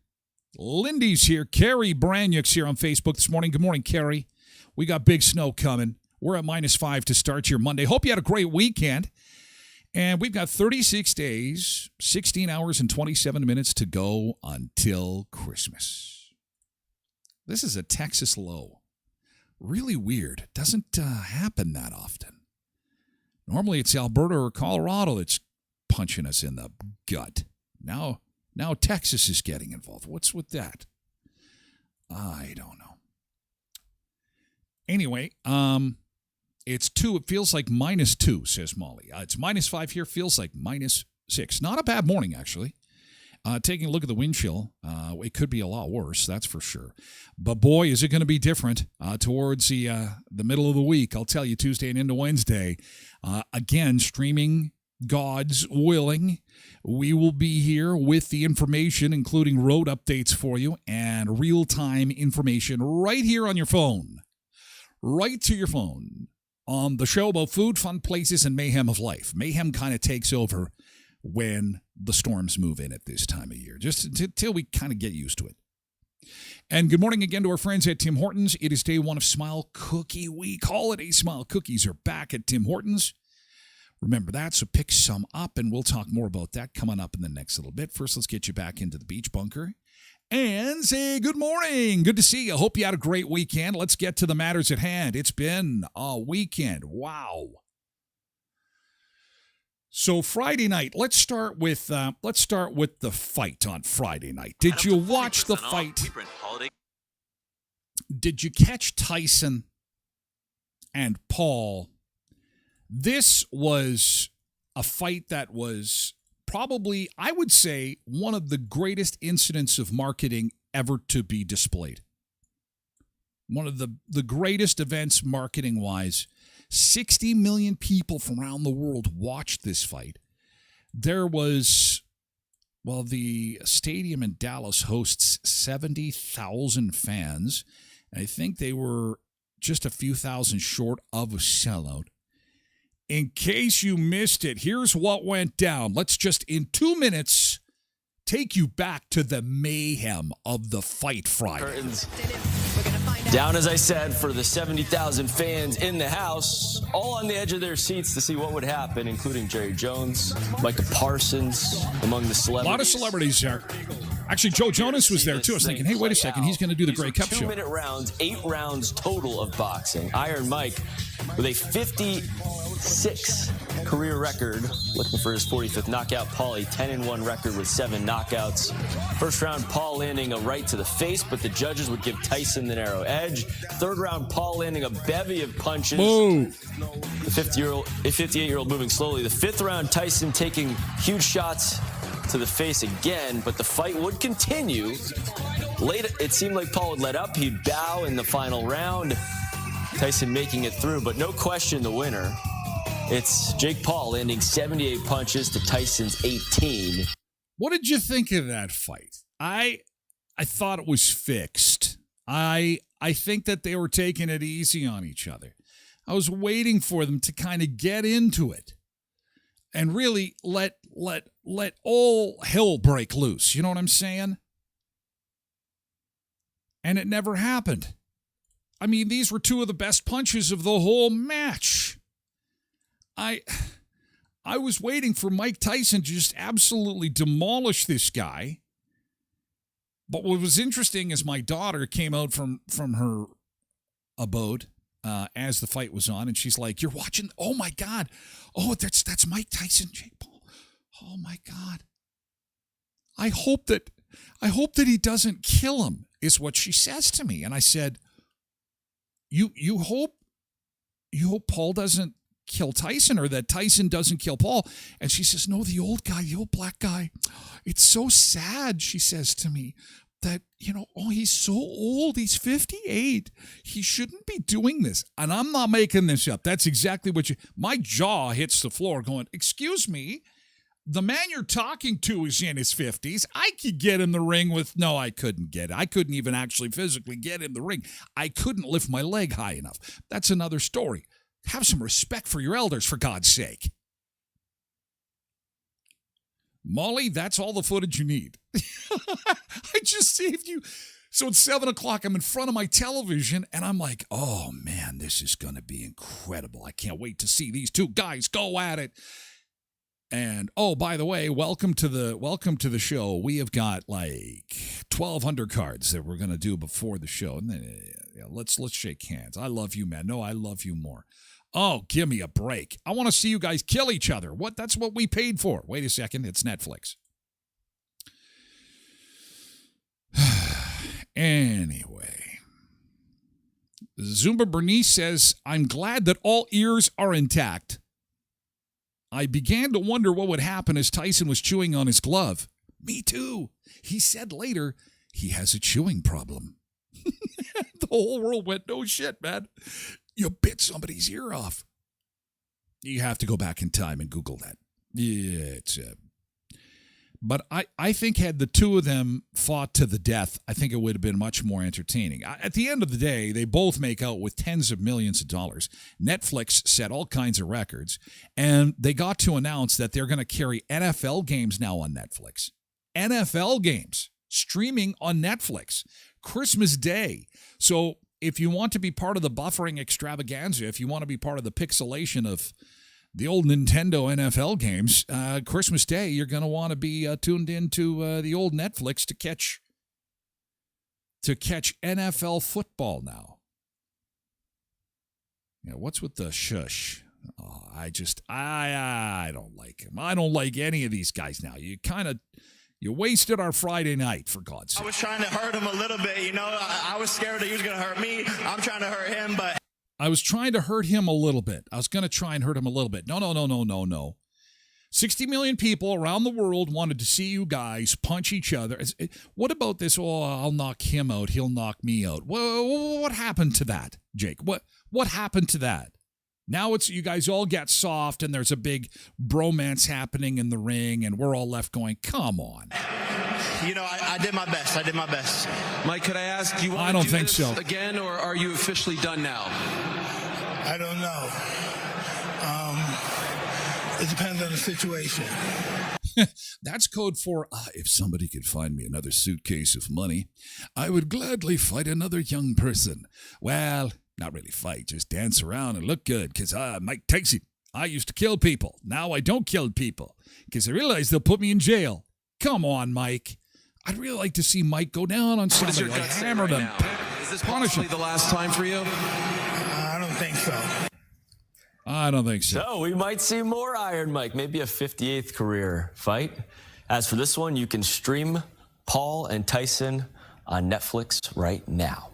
[SPEAKER 1] Lindy's here. Carrie Branyuk's here on Facebook this morning. Good morning, Carrie. We got big snow coming. We're at -5 to start your Monday. Hope you had a great weekend. And we've got 36 days, 16 hours, and 27 minutes to go until Christmas. This is a Texas low. Really weird. Doesn't happen that often. Normally it's Alberta or Colorado that's punching us in the gut. Now Texas is getting involved. What's with that? I don't know. Anyway, it's 2. It feels like -2, says Molly. It's -5 here. Feels like -6. Not a bad morning, actually. Taking a look at the wind chill, it could be a lot worse, that's for sure. But boy, is it going to be different towards the middle of the week. I'll tell you, Tuesday and into Wednesday. Again, streaming, God's willing, we will be here with the information, including road updates for you and real-time information right here on your phone. Right to your phone on the show about food, fun places, and mayhem of life. Mayhem kind of takes over when the storms move in at this time of year, just until we kind of get used to it. And good morning again to our friends at Tim Hortons. It is day 1 of Smile Cookie Week. Holiday Smile Cookies are back at Tim Hortons. Remember that, so pick some up, and we'll talk more about that coming up in the next little bit. First, let's get you back into the beach bunker and say good morning. Good to see you. Hope you had a great weekend. Let's get to the matters at hand. It's been a weekend. Wow. So Friday night, let's start with the fight on Friday night. Did you watch the fight? Did you catch Tyson and Paul? This was a fight that was probably, I would say, one of the greatest incidents of marketing ever to be displayed. One of the greatest events marketing-wise. 60 million people from around the world watched this fight. There was, the stadium in Dallas hosts 70,000 fans. I think they were just a few thousand short of a sellout. In case you missed it, here's what went down. Let's just, in 2 minutes, take you back to the mayhem of the fight Friday.
[SPEAKER 3] Curtains down, as I said, for the 70,000 fans in the house, all on the edge of their seats to see what would happen, including Jerry Jones, Micah Parsons, among the celebrities.
[SPEAKER 1] A lot of celebrities there. Actually, Joe Jonas was there, too. I was thinking, hey, wait a second, he's going to do the Grey Cup show.
[SPEAKER 3] 2-minute rounds, 8 rounds total of boxing. Iron Mike with a 56 career record, looking for his 45th knockout. Paul, a 10-1 record with 7 knockouts. First round, Paul landing a right to the face, but the judges would give Tyson the narrow edge. Third round, Paul landing a bevy of punches.
[SPEAKER 1] Whoa.
[SPEAKER 3] The 58-year-old moving slowly. The 5th round, Tyson taking huge shots to the face again, but the fight would continue. Late, it seemed like Paul would let up. He'd bow in the final round. Tyson making it through, but no question the winner. It's Jake Paul landing 78 punches to Tyson's 18.
[SPEAKER 1] What did you think of that fight? I thought it was fixed. I think that they were taking it easy on each other. I was waiting for them to kind of get into it and really let let all hell break loose. You know what I'm saying? And it never happened. I mean, these were two of the best punches of the whole match. I was waiting for Mike Tyson to just absolutely demolish this guy. But what was interesting is my daughter came out from her abode as the fight was on, and she's like, "You're watching? Oh my God! Oh, that's Mike Tyson, Jake Paul. Oh my God! I hope that he doesn't kill him," is what she says to me, and I said, "You hope Paul doesn't kill Tyson, or that Tyson doesn't kill Paul?" And she says, "No, the old guy, the old black guy. It's so sad," she says to me, "that, he's so old. He's 58. He shouldn't be doing this." And I'm not making this up. That's exactly what my jaw hits the floor going, "Excuse me, the man you're talking to is in his 50s. I could get in the ring with," no, I couldn't get it. I couldn't even actually physically get in the ring. I couldn't lift my leg high enough. That's another story. Have some respect for your elders, for God's sake. Molly, that's all the footage you need. I just saved you. So it's 7 o'clock. I'm in front of my television, and I'm like, oh, man, this is going to be incredible. I can't wait to see these two guys go at it. And, oh, by the way, welcome to the show. We have got like 12 undercards that we're going to do before the show. And then, let's shake hands. I love you, man. No, I love you more. Oh, give me a break. I want to see you guys kill each other. What? That's what we paid for. Wait a second. It's Netflix. Anyway. Zumba Bernice says, "I'm glad that all ears are intact. I began to wonder what would happen as Tyson was chewing on his glove." Me too. He said later he has a chewing problem. The whole world went, "No shit, man. You bit somebody's ear off." You have to go back in time and Google that. Yeah, but I think had the two of them fought to the death, I think it would have been much more entertaining. At the end of the day, they both make out with tens of millions of dollars. Netflix set all kinds of records, and they got to announce that they're going to carry NFL games now on Netflix. NFL games streaming on Netflix. Christmas Day. So if you want to be part of the buffering extravaganza, if you want to be part of the pixelation of the old Nintendo NFL games, Christmas Day, you're going to want to be tuned into the old Netflix to catch NFL football now. Yeah, what's with the shush? Oh, I don't like him. I don't like any of these guys now. You wasted our Friday night, for God's sake.
[SPEAKER 4] I was trying to hurt him a little bit, I was scared that he was going to hurt me. I'm trying to hurt him, but...
[SPEAKER 1] I was trying to hurt him a little bit. I was going to try and hurt him a little bit. No. 60 million people around the world wanted to see you guys punch each other. What about this? Oh, I'll knock him out. He'll knock me out. What happened to that, Jake? What happened to that? Now it's you guys all get soft and there's a big bromance happening in the ring and we're all left going, come on.
[SPEAKER 4] I did my best.
[SPEAKER 5] Mike, could I ask, do you want
[SPEAKER 1] I don't
[SPEAKER 5] to do
[SPEAKER 1] think
[SPEAKER 5] this
[SPEAKER 1] so.
[SPEAKER 5] again, or are you officially done now?
[SPEAKER 2] I don't know. It depends on the situation.
[SPEAKER 1] That's code for, if somebody could find me another suitcase of money, I would gladly fight another young person. Well, not really fight, just dance around and look good, because Mike Tyson, I used to kill people. Now I don't kill people, because I realize they'll put me in jail. Come on, Mike. I'd really like to see Mike go down on somebody, like hammer them.
[SPEAKER 5] Is this possibly the last time for you?
[SPEAKER 2] I don't think so.
[SPEAKER 1] I don't think so.
[SPEAKER 3] So we might see more Iron Mike, maybe a 58th career fight. As for this one, you can stream Paul and Tyson on Netflix right now.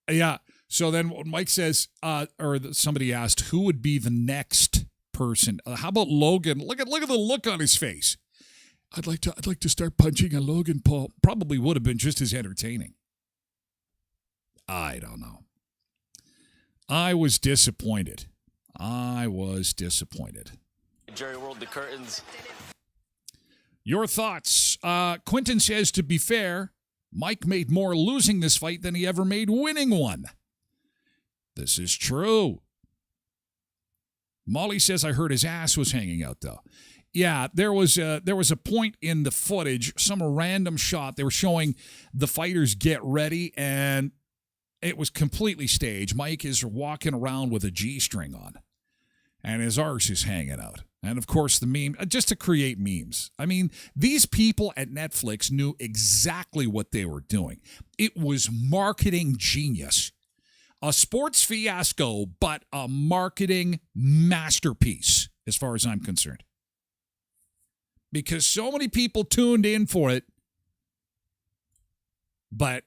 [SPEAKER 1] Yeah. So then Mike says, or somebody asked, who would be the next person? How about Logan? Look at the look on his face. I'd like to start punching a Logan Paul. Probably would have been just as entertaining. I don't know. I was disappointed.
[SPEAKER 3] Jerry rolled the curtains.
[SPEAKER 1] Your thoughts? Quentin says, to be fair, Mike made more losing this fight than he ever made winning one. This is true. Molly says, I heard his ass was hanging out, though. Yeah, there was a point in the footage, some random shot. They were showing the fighters get ready, and it was completely staged. Mike is walking around with a G-string on, and his arse is hanging out. And, of course, the meme, just to create memes. I mean, these people at Netflix knew exactly what they were doing. It was marketing genius. A sports fiasco, but a marketing masterpiece, as far as I'm concerned. Because so many people tuned in for it, but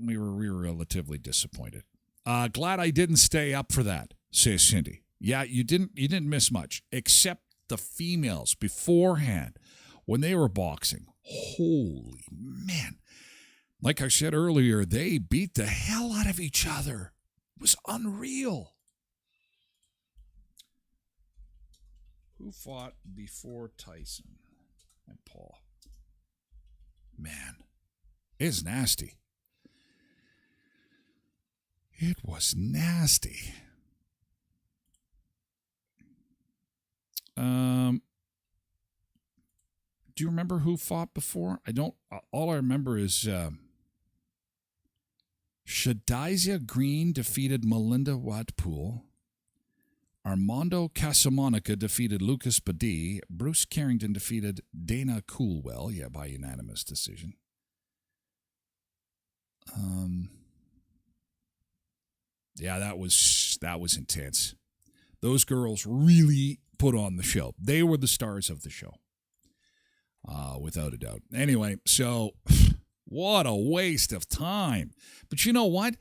[SPEAKER 1] we were relatively disappointed. Glad I didn't stay up for that, says Cindy. Yeah, you didn't miss much, except the females beforehand when they were boxing. Holy man. Like I said earlier, they beat the hell out of each other. It was unreal. Who fought before Tyson and Paul? Man, it's nasty. It was nasty. Do you remember who fought before? I don't. All I remember is Shadiza Green defeated Melinda Watpool. Armando Casamonica defeated Lucas Badie. Bruce Carrington defeated Dana Coolwell, by unanimous decision. That was intense. Those girls really put on the show. They were the stars of the show, without a doubt. Anyway, so what a waste of time. But you know what?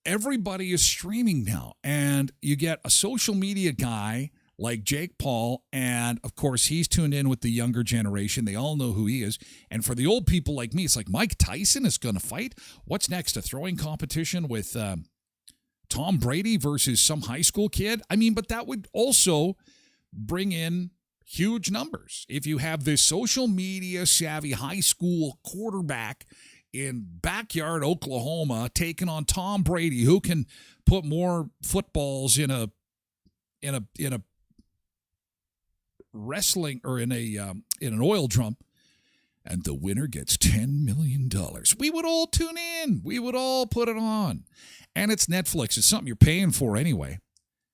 [SPEAKER 1] Everybody is streaming now, and you get a social media guy like Jake Paul, and of course he's tuned in with the younger generation. They all know who he is. And for the old people like me, it's like Mike Tyson is going to fight. What's next? A throwing competition with Tom Brady versus some high school kid? I mean, but that would also bring in huge numbers. If you have this social media savvy high school quarterback in backyard Oklahoma taking on Tom Brady, who can put more footballs in a wrestling or in an oil drum, and the winner gets $10 million. We would all tune in. We would all put it on. And it's Netflix. It's something you're paying for anyway.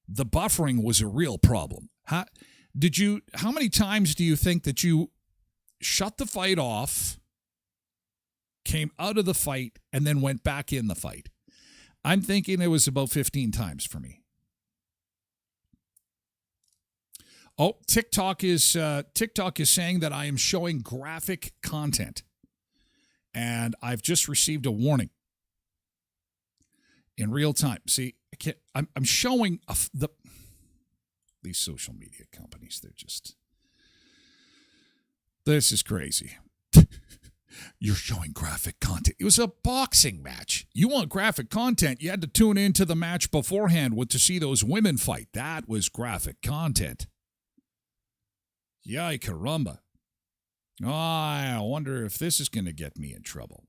[SPEAKER 1] The buffering was a real problem. How many times do you think that you shut the fight off, came out of the fight, and then went back in the fight? I'm thinking it was about 15 times for me. Oh, TikTok is saying that I am showing graphic content, and I've just received a warning in real time. See, I'm showing these social media companies. This is crazy. You're showing graphic content. It was a boxing match. You want graphic content, you had to tune into the match beforehand to see those women fight. That was graphic content. Yay, caramba. Oh, I wonder if this is going to get me in trouble.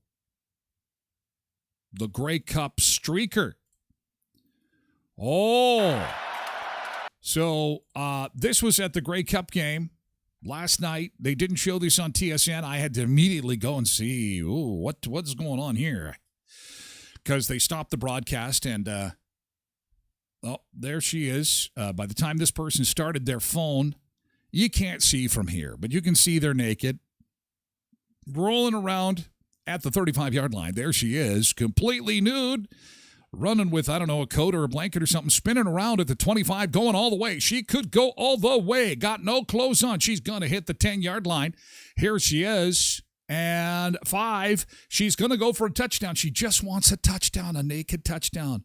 [SPEAKER 1] The Grey Cup streaker. Oh. So this was at the Grey Cup game last night. They didn't show this on TSN. I had to immediately go and see, what's going on here? Because they stopped the broadcast, and there she is. By the time this person started their phone, you can't see from here, but you can see they're naked, rolling around at the 35-yard line. There she is, completely nude, running with, I don't know, a coat or a blanket or something, spinning around at the 25, going all the way. She could go all the way, got no clothes on. She's going to hit the 10-yard line. Here she is, and 5. She's going to go for a touchdown. She just wants a touchdown, a naked touchdown.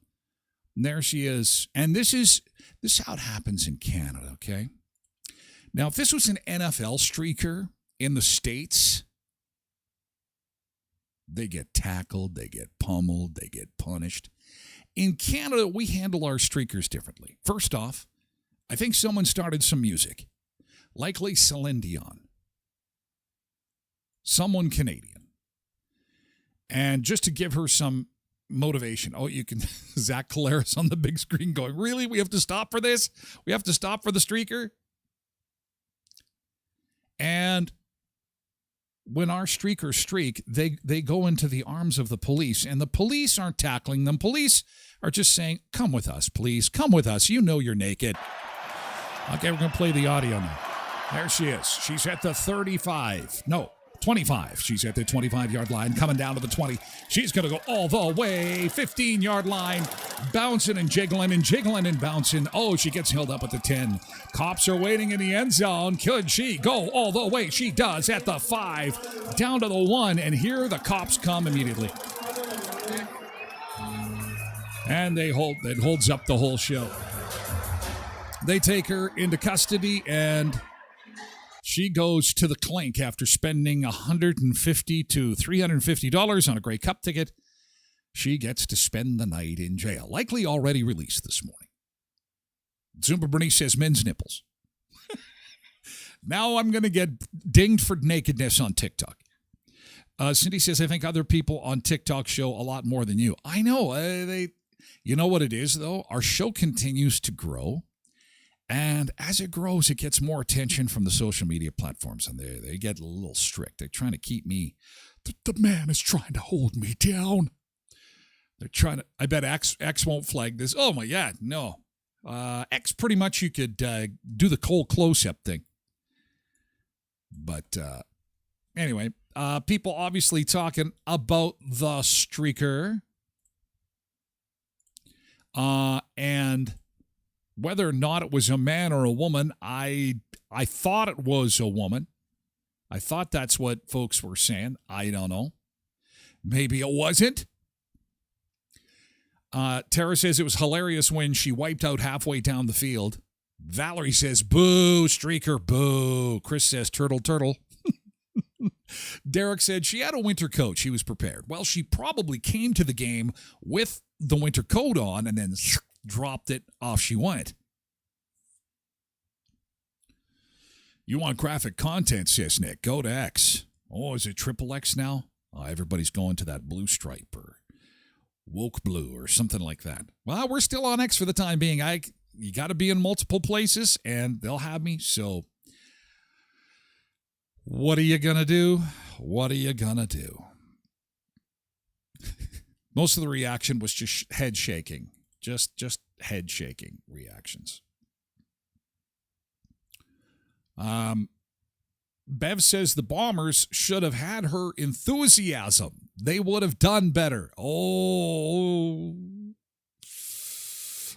[SPEAKER 1] And there she is. And this is how it happens in Canada, okay? Now, if this was an NFL streaker in the States, they get tackled, they get pummeled, they get punished. In Canada, we handle our streakers differently. First off, I think someone started some music, likely Celine Dion, someone Canadian. And just to give her some motivation, you can, Zach Calaris on the big screen going, really? We have to stop for this? We have to stop for the streaker? when our streakers streak, they go into the arms of the police, and the police aren't tackling them. Police are just saying, come with us, please. Come with us. You know you're naked. Okay, we're going to play the audio now. There she is. She's at the 35. No, 25. She's at the 25-yard line, coming down to the 20. She's going to go all the way, 15-yard line, bouncing and jiggling and bouncing. Oh, she gets held up at the 10. Cops are waiting in the end zone. Could she go all the way? She does at the 5, down to the 1, and here the cops come immediately. And it holds up the whole show. They take her into custody, and she goes to the clink after spending $150 to $350 on a Grey Cup ticket. She gets to spend the night in jail, likely already released this morning. Zumba Bernice says men's nipples. Now I'm going to get dinged for nakedness on TikTok. Cindy says, I think other people on TikTok show a lot more than you. I know. You know what it is, though? Our show continues to grow. And as it grows, it gets more attention from the social media platforms, and they get a little strict. They're trying to keep me. The man is trying to hold me down. They're trying to. I bet X won't flag this. Oh my God, no. X pretty much you could do the cold close-up thing. But anyway, people obviously talking about the streaker, and whether or not it was a man or a woman, I thought it was a woman. I thought that's what folks were saying. I don't know. Maybe it wasn't. Tara says it was hilarious when she wiped out halfway down the field. Valerie says, boo, streaker, boo. Chris says, turtle. Derek said she had a winter coat. She was prepared. Well, she probably came to the game with the winter coat on and then dropped it, off she went. You want graphic content, says Nick. Go to X. Oh, is it triple X now? Everybody's going to that blue stripe or woke blue or something like that. Well, we're still on X for the time being. You got to be in multiple places, and they'll have me. So what are you going to do? What are you going to do? Most of the reaction was just head shaking. Just head shaking reactions. Bev says the Bombers should have had her enthusiasm. They would have done better. Oh,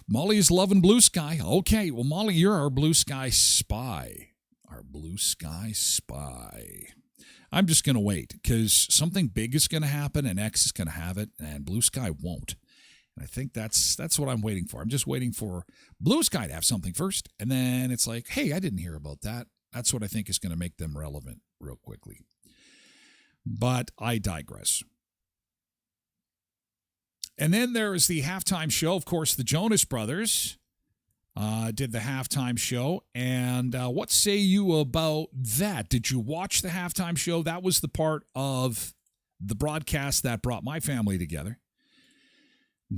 [SPEAKER 1] Molly's loving Blue Sky. Okay, well, Molly, you're our Blue Sky spy. Our Blue Sky spy. I'm just going to wait because something big is going to happen and X is going to have it and Blue Sky won't. And I think that's what I'm waiting for. I'm just waiting for Blue Sky to have something first. And then it's like, hey, I didn't hear about that. That's what I think is going to make them relevant real quickly. But I digress. And then there is the halftime show. Of course, the Jonas Brothers did the halftime show. And what say you about that? Did you watch the halftime show? That was the part of the broadcast that brought my family together.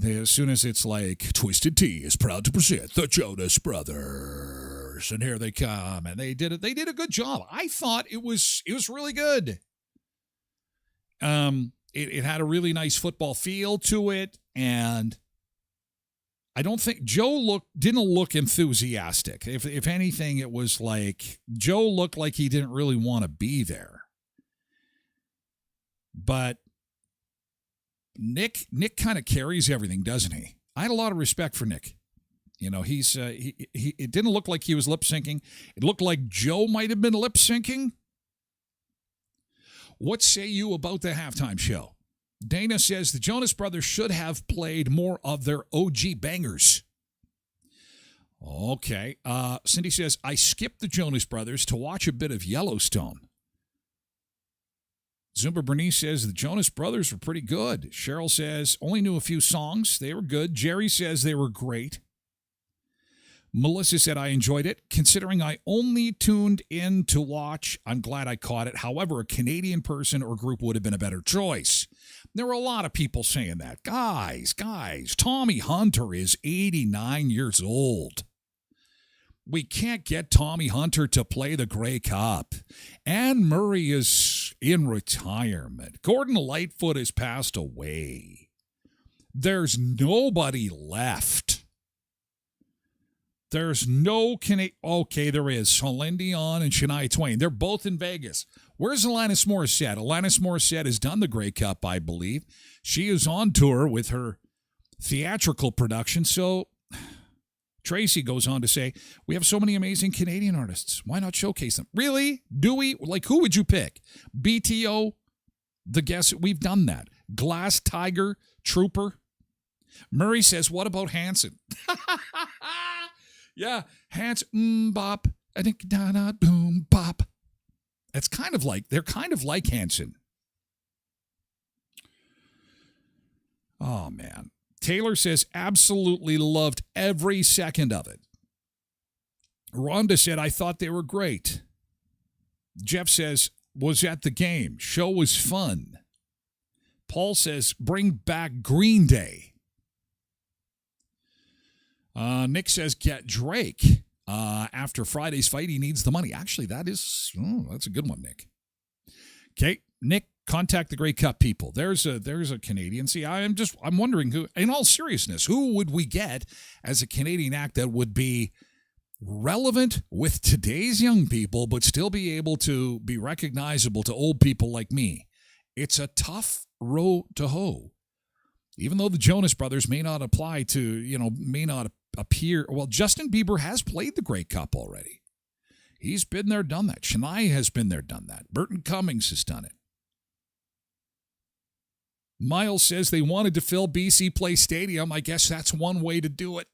[SPEAKER 1] As soon as it's like, Twisted Tea is proud to present the Jonas Brothers. And here they come. And they did it. They did a good job. I thought it was really good. It had a really nice football feel to it. And I don't think Joe didn't look enthusiastic. If anything, it was like Joe looked like he didn't really want to be there. But Nick kind of carries everything, doesn't he? I had a lot of respect for Nick. You know, he it didn't look like he was lip syncing. It looked like Joe might have been lip syncing. What say you about the halftime show? Dana says the Jonas Brothers should have played more of their OG bangers. Okay. Cindy says, I skipped the Jonas Brothers to watch a bit of Yellowstone. Zumba Bernice says the Jonas Brothers were pretty good. Cheryl says, only knew a few songs. They were good. Jerry says they were great. Melissa said, I enjoyed it. Considering I only tuned in to watch, I'm glad I caught it. However, a Canadian person or group would have been a better choice. There were a lot of people saying that. Guys, Tommy Hunter is 89 years old. We can't get Tommy Hunter to play the Grey Cup. Anne Murray is in retirement. Gordon Lightfoot has passed away. There's nobody left. There's no okay, there is. Celine Dion and Shania Twain. They're both in Vegas. Where's Alanis Morissette? Alanis Morissette has done the Grey Cup, I believe. She is on tour with her theatrical production. So Tracy goes on to say, we have so many amazing Canadian artists. Why not showcase them? Really? Do we? Like, who would you pick? BTO? The guess, we've done that. Glass Tiger? Trooper? Murray says, what about Hanson? Yeah, Hanson, bop. I think, da-da, boom, bop. It's kind of like, they're kind of like Hanson. Oh, man. Taylor says, absolutely loved every second of it. Rhonda said, I thought they were great. Jeff says, was at the game. Show was fun. Paul says, bring back Green Day. Nick says, get Drake. After Friday's fight, he needs the money. Actually, that's a good one, Nick. Okay, Nick, contact the Grey Cup people. There's a Canadian. See, I'm wondering who, in all seriousness, who would we get as a Canadian act that would be relevant with today's young people, but still be able to be recognizable to old people like me? It's a tough row to hoe. Even though the Jonas Brothers may not apply to, may not appear. Well, Justin Bieber has played the Grey Cup already. He's been there, done that. Shania has been there, done that. Burton Cummings has done it. Miles says they wanted to fill BC Place Stadium. I guess that's one way to do it.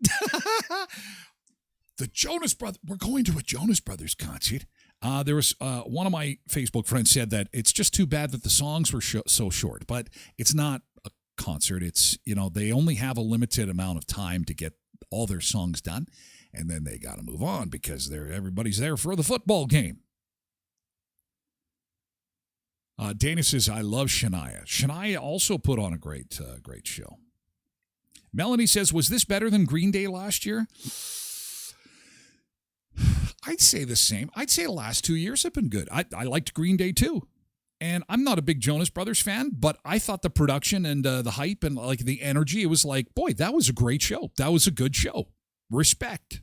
[SPEAKER 1] The Jonas Brothers. We're going to a Jonas Brothers concert. There was one of my Facebook friends said that it's just too bad that the songs were so short, but it's not a concert. It's, they only have a limited amount of time to get all their songs done, and then they got to move on because everybody's there for the football game. Dana says, I love Shania. Shania also put on a great show. Melanie says, was this better than Green Day last year? I'd say the same. I'd say the last 2 years have been good. I liked Green Day too. And I'm not a big Jonas Brothers fan, but I thought the production and the hype and like the energy, it was like, boy, that was a great show. That was a good show. Respect.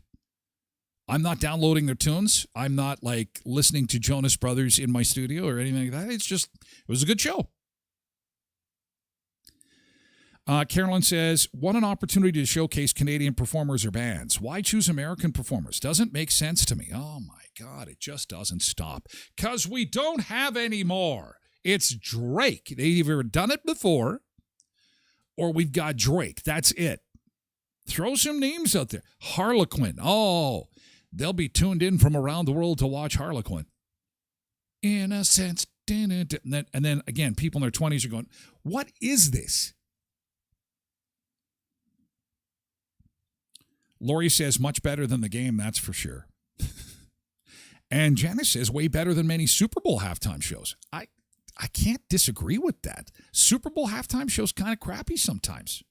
[SPEAKER 1] I'm not downloading their tunes. I'm not like listening to Jonas Brothers in my studio or anything like that. It was a good show. Carolyn says, what an opportunity to showcase Canadian performers or bands. Why choose American performers? Doesn't make sense to me. Oh my God, it just doesn't stop. Because we don't have any more. It's Drake. They've either done it before or we've got Drake. That's it. Throw some names out there. Harlequin. Oh, they'll be tuned in from around the world to watch Harlequin. In a sense. And then again, people in their 20s are going, what is this? Lori says, much better than the game, that's for sure. And Janice says, way better than many Super Bowl halftime shows. I can't disagree with that. Super Bowl halftime shows kind of crappy sometimes.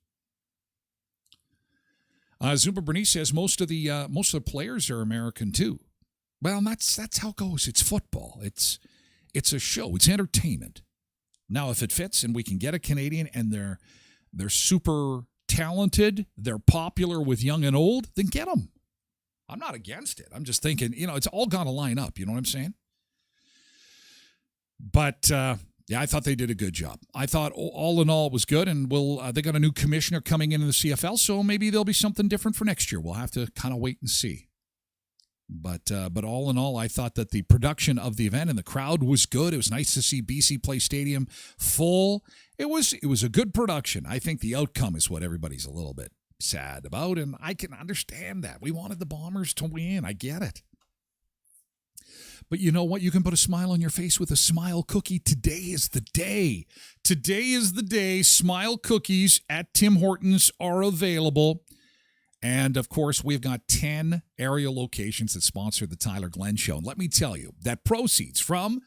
[SPEAKER 1] Zumba Bernice says, most of the players are American too. Well, that's how it goes. It's football. It's a show. It's entertainment. Now, if it fits and we can get a Canadian and they're super talented, they're popular with young and old, then get them. I'm not against it. I'm just thinking, it's all got to line up. You know what I'm saying? But, yeah, I thought they did a good job. I thought all in all it was good, and they got a new commissioner coming into the CFL, so maybe there'll be something different for next year. We'll have to kind of wait and see. But all in all, I thought that the production of the event and the crowd was good. It was nice to see BC Place Stadium full. It was a good production. I think the outcome is what everybody's a little bit sad about, and I can understand that. We wanted the Bombers to win. I get it. But you know what? You can put a smile on your face with a Smile cookie. Today is the day. Today is the day. Smile cookies at Tim Hortons are available. And, of course, we've got 10 area locations that sponsor the Tyler Glen Show. And let me tell you that proceeds from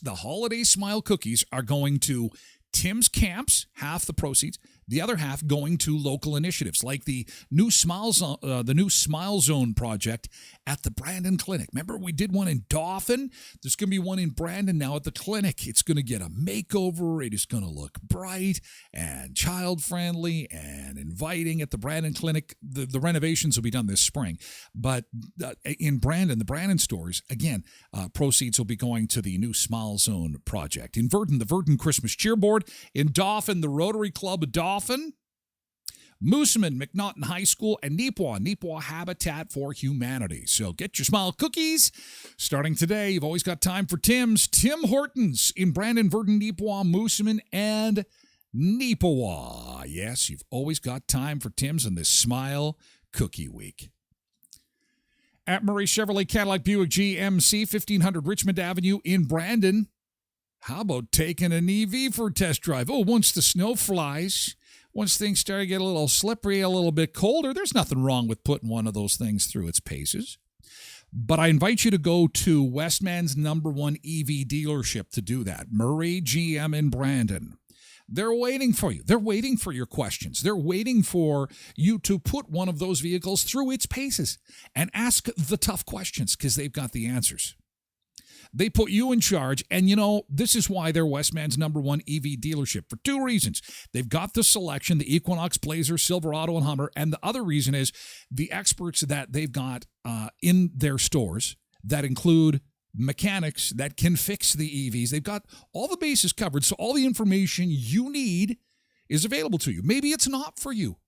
[SPEAKER 1] the holiday Smile cookies are going to Tim's Camps, half the proceeds, The other half going to local initiatives like the new Smile Zone project at the Brandon Clinic. Remember, we did one in Dauphin. There's going to be one in Brandon now at the clinic. It's going to get a makeover. It is going to look bright and child-friendly and inviting at the Brandon Clinic. The renovations will be done this spring. But in Brandon, the Brandon stores, again, proceeds will be going to the new Smile Zone project. In Verdun, the Verdun Christmas Cheerboard. In Dauphin, the Rotary Club of Dauphin. Moosomin, McNaughton High School, and Neepawa Habitat for Humanity. So get your Smile cookies. Starting today, you've always got time for Tim's. Tim Hortons in Brandon, Verdun, Neepawa, Moosomin, and Neepawa. Yes, you've always got time for Tim's in this Smile Cookie Week. At Murray Chevrolet Cadillac Buick GMC, 1500 Richmond Avenue in Brandon. How about taking an EV for a test drive? Oh, once the snow flies, once things start to get a little slippery, a little bit colder, there's nothing wrong with putting one of those things through its paces. But I invite you to go to Westman's #1 EV dealership to do that. Murray GM in Brandon. They're waiting for you. They're waiting for your questions. They're waiting for you to put one of those vehicles through its paces and ask the tough questions because they've got the answers. They put you in charge, and this is why they're Westman's #1 EV dealership, for two reasons. They've got the selection, the Equinox, Blazer, Silverado, and Hummer, and the other reason is the experts that they've got in their stores that include mechanics that can fix the EVs. They've got all the bases covered, so all the information you need is available to you. Maybe it's not for you.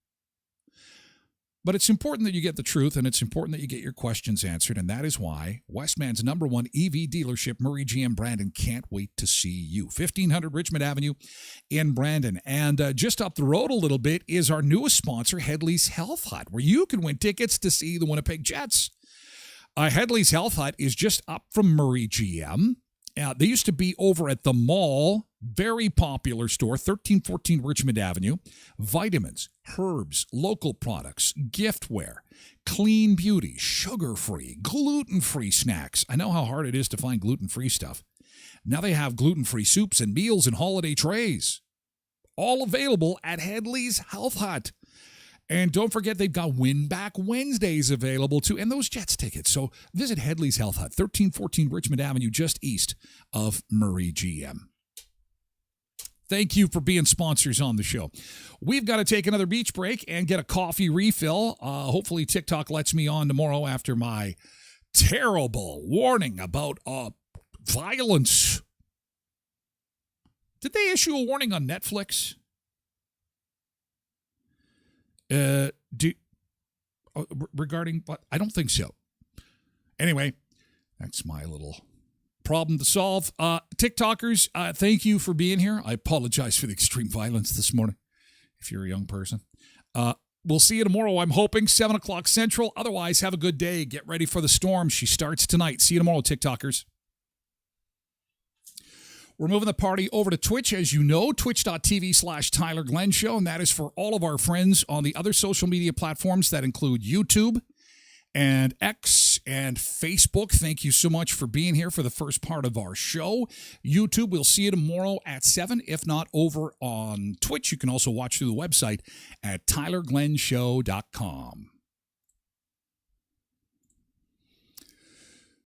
[SPEAKER 1] But it's important that you get the truth, and it's important that you get your questions answered, and that is why Westman's #1 EV dealership, Murray GM Brandon, can't wait to see you. 1500 Richmond Avenue in Brandon. And just up the road a little bit is our newest sponsor, Headley's Health Hut, where you can win tickets to see the Winnipeg Jets. Headley's Health Hut is just up from Murray GM. They used to be over at the mall, very popular store, 1314 Richmond Avenue. Vitamins, herbs, local products, giftware, clean beauty, sugar-free, gluten-free snacks. I know how hard it is to find gluten-free stuff. Now they have gluten-free soups and meals and holiday trays. All available at Headley's Health Hut. And don't forget, they've got Win Back Wednesdays available too, and those Jets tickets. So visit Headley's Health Hut, 1314 Richmond Avenue, just east of Murray GM. Thank you for being sponsors on the show. We've got to take another beach break and get a coffee refill. Hopefully TikTok lets me on tomorrow after my terrible warning about violence. Did they issue a warning on Netflix? Regarding what? I don't think so. Anyway, that's my little problem to solve. TikTokers, thank you for being here. I apologize for the extreme violence this morning, if you're a young person. We'll see you tomorrow, I'm hoping, 7 o'clock Central. Otherwise, have a good day. Get ready for the storm. She starts tonight. See you tomorrow, TikTokers. We're moving the party over to Twitch, as you know, twitch.tv/Tyler Glen Show, and that is for all of our friends on the other social media platforms that include YouTube and X and Facebook. Thank you so much for being here for the first part of our show. YouTube, we'll see you tomorrow at 7, if not over on Twitch. You can also watch through the website at tylerglenshow.com.